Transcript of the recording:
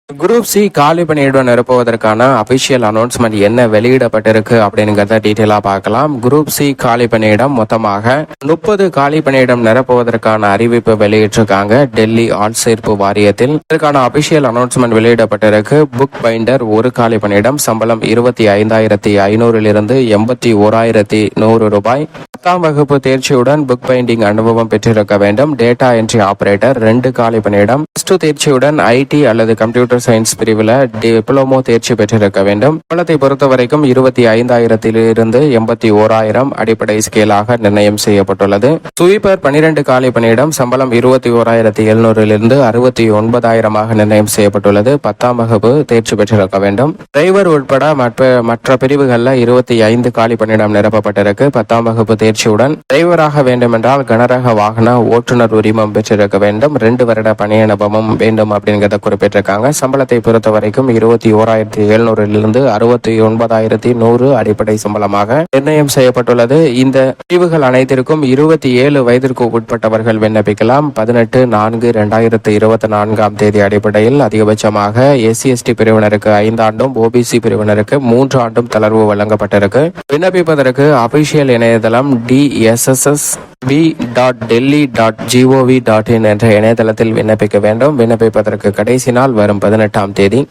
Group C காலி பணியிடம் நிரப்புவதற்கான official announcement என்ன வெளியிடப்பட்டிருக்கு அப்படிங்கிறத டீட்டெயிலா பார்க்கலாம். குரூப் சி காலி பணியிடம் மொத்தமாக 30 காலி பணியிடம் நிரப்புவதற்கான அறிவிப்பு வெளியிட்டிருக்காங்க டெல்லி ஆட்சேர்ப்பு வாரியத்தில். இதற்கான அபிஷியல் அனௌன்ஸ்மெண்ட் வெளியிடப்பட்டிருக்கு. புக் பைண்டர் ஒரு காலி பணியிடம், சம்பளம் 25,500 81,100 ரூபாய். 10ஆம் வகுப்பு தேர்ச்சியுடன் புக் பைண்டிங் அனுபவம் பெற்றிருக்க வேண்டும். டேட்டா என்ட்ரி ஆபரேட்டர் 2 காலி பணியிடம். +2 தேர்ச்சியுடன் ஐடி அல்லது கம்ப்யூட்டர் சயின்ஸ் பிரிவில் டிப்ளமோ தேர்ச்சி பெற்றிருக்க வேண்டும். சம்பளத்தை பொறுத்தவரைக்கும் 25,000 81,100 அடிப்படை ஸ்கேலாக நிர்ணயம் செய்யப்பட்டுள்ளது. ஸ்வீப்பர் 12 காலி பணியிடம், சம்பளம் 21,700 69,000 நிர்ணயம் செய்யப்பட்டுள்ளது. 10ஆம் வகுப்பு தேர்ச்சி பெற்றிருக்க வேண்டும். டிரைவர் உட்பட மற்ற பிரிவுகளில் 25 காலி பணியிடம் நிரப்பப்பட்டிருக்கு. 10ஆம் வகுப்பு தேர்ச்சியுடன் டிரைவராக வேண்டுமென்றால் கனரக வாகன ஓட்டுநர் உரிமம் பெற்றிருக்க வேண்டும். 2 வருட பணி அனுபவம் வேண்டும் அப்படிங்கிறத குறிப்பிட்டிருக்காங்க. சம்பளத்தை பொறுத்த வரைக்கும் 21,700 69,100 அடிப்படை சம்பளமாக நிர்ணயம் செய்யப்பட்டுள்ளது. இந்த பிரிவுகள் அனைத்திற்கும் 27 வயதிற்கு உட்பட்டவர்கள் விண்ணப்பிக்கலாம். 18/4/2024 அடிப்படையில் அதிகபட்சமாக SC/ST பிரிவினருக்கு 5 ஆண்டும், OBC பிரிவினருக்கு 3 ஆண்டும் தளர்வு வழங்கப்பட்டிருக்கு. விண்ணப்பிப்பதற்கு அபிஷியல் இணையதளம் dssv.delhi.gov.in என்ற இணையதளத்தில் விண்ணப்பிக்க வேண்டும். விண்ணப்பிப்பதற்கு கடைசி நாள் வரும் 18ஆம் தேதி.